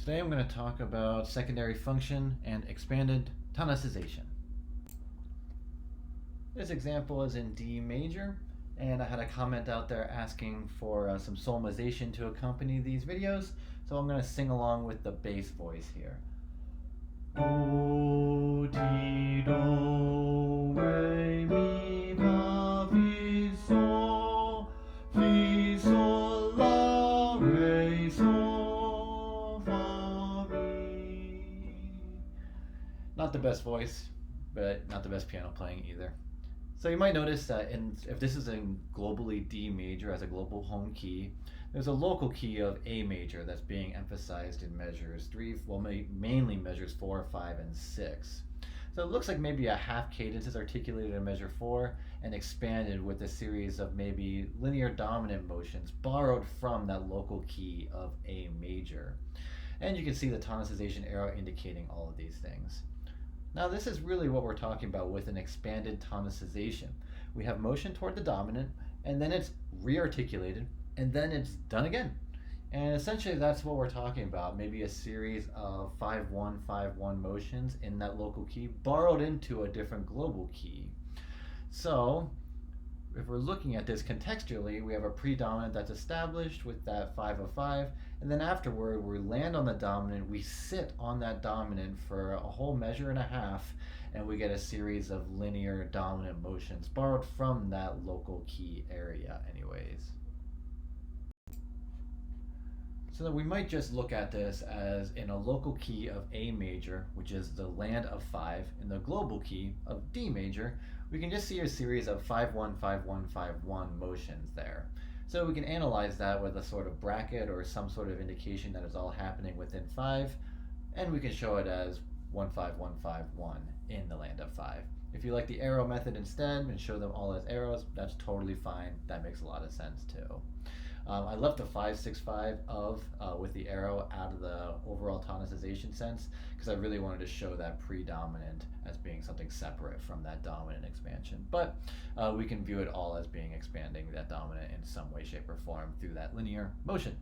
Today I'm going to talk about secondary function and expanded tonicization. This example is in D major, and I had a comment out there asking for some solmization to accompany these videos, so I'm going to sing along with the bass voice here. Do, di, do, re, mi, fa, fi, sol, la, re, sol, fa, mi. Not the best voice, but not the best piano playing either. So you might notice that if this is in globally D major as a global home key, there's a local key of A major that's being emphasized in measures 3, well mainly measures 4, 5, and 6. So it looks like maybe a half cadence is articulated in measure 4 and expanded with a series of maybe linear dominant motions borrowed from that local key of A major. And you can see the tonicization arrow indicating all of these things. Now this is really what we're talking about with an expanded tonicization. We have motion toward the dominant, and then it's re-articulated, and then it's done again. And essentially that's what we're talking about, maybe a series of 5-1, 5-1 motions in that local key, borrowed into a different global key. So if we're looking at this contextually, we have a predominant that's established with that 5 of 5, and then afterward we land on the dominant, we sit on that dominant for a whole measure and a half, and we get a series of linear dominant motions borrowed from that local key area anyways. So that we might just look at this as in a local key of A major, which is the land of 5, in the global key of D major, we can just see a series of 5-1, 5-1, 5-1 motions there. So we can analyze that with a sort of bracket or some sort of indication that it's all happening within 5, and we can show it as 1-5, 1-5, 1 in the land of 5. If you like the arrow method instead and show them all as arrows, that's totally fine. That makes a lot of sense too. I left the 5-6-5 of with the arrow out of the overall tonicization sense because I really wanted to show that predominant as being something separate from that dominant expansion. But we can view it all as being expanding that dominant in some way, shape, or form through that linear motion.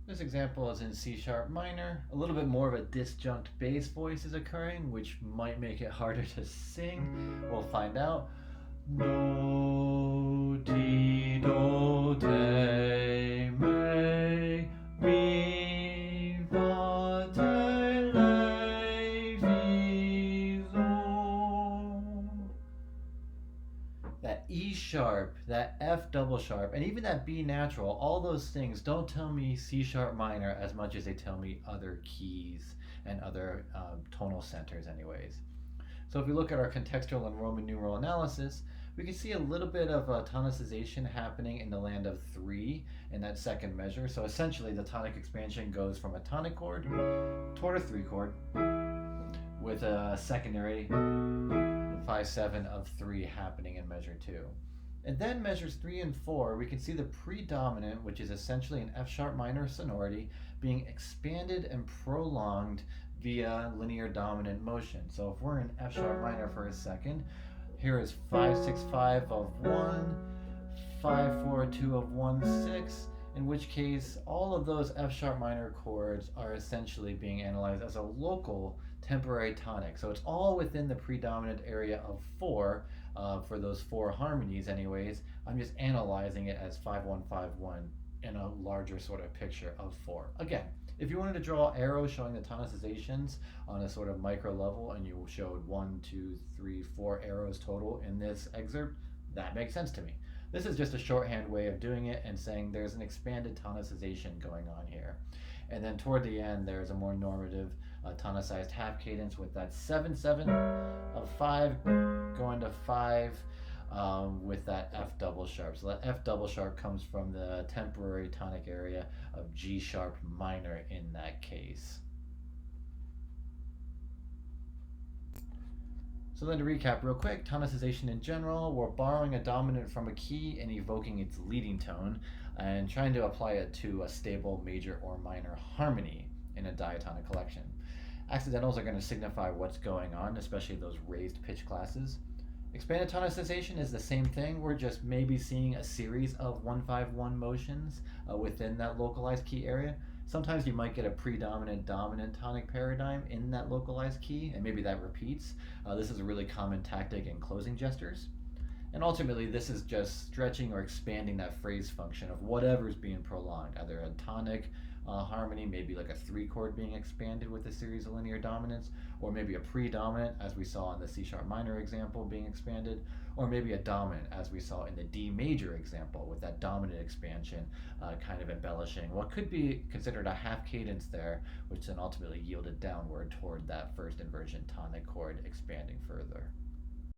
This example is in C sharp minor. A little bit more of a disjunct bass voice is occurring, which might make it harder to sing. We'll find out. Do, di, do, te, me, mi, fa, te, le, fi, sol. That E sharp, that F double sharp, and even that B natural, all those things don't tell me C sharp minor as much as they tell me other keys and other tonal centers anyways. So if we look at our contextual and Roman numeral analysis, we can see a little bit of tonicization happening in the land of 3 in that second measure. So essentially the tonic expansion goes from a tonic chord toward a 3 chord with a secondary 5-7 of 3 happening in measure 2. And then measures 3 and 4, we can see the predominant, which is essentially an F sharp minor sonority, being expanded and prolonged via linear dominant motion. So if we're in F sharp minor for a second, here is 5-6-5 of 1, 5-4-2 of 1-6, in which case all of those F sharp minor chords are essentially being analyzed as a local temporary tonic. So it's all within the predominant area of 4 for those 4 harmonies anyways. I'm just analyzing it as 5-1, 5-1 in a larger sort of picture of 4. Again, if you wanted to draw arrows showing the tonicizations on a sort of micro level and you showed 1, 2, 3, 4 arrows total in this excerpt, that makes sense to me. This is just a shorthand way of doing it and saying there's an expanded tonicization going on here. And then toward the end, there's a more normative tonicized half cadence with that 7-7 of 5 going to 5 with that F double sharp. So that F double sharp comes from the temporary tonic area of G sharp minor in that case. So then to recap real quick, tonicization in general, we're borrowing a dominant from a key and evoking its leading tone and trying to apply it to a stable major or minor harmony in a diatonic collection. Accidentals are going to signify what's going on, especially those raised pitch classes. Expanded tonicization is the same thing. We're just maybe seeing a series of 1-5-1 motions within that localized key area. Sometimes you might get a predominant dominant tonic paradigm in that localized key, and maybe that repeats. This is a really common tactic in closing gestures. And ultimately, this is just stretching or expanding that phrase function of whatever's being prolonged, either a tonic harmony, maybe like a three chord being expanded with a series of linear dominants, or maybe a predominant, as we saw in the C sharp minor example, being expanded, or maybe a dominant, as we saw in the D major example, with that dominant expansion kind of embellishing what could be considered a half cadence there, which then ultimately yielded downward toward that first inversion tonic chord expanding further.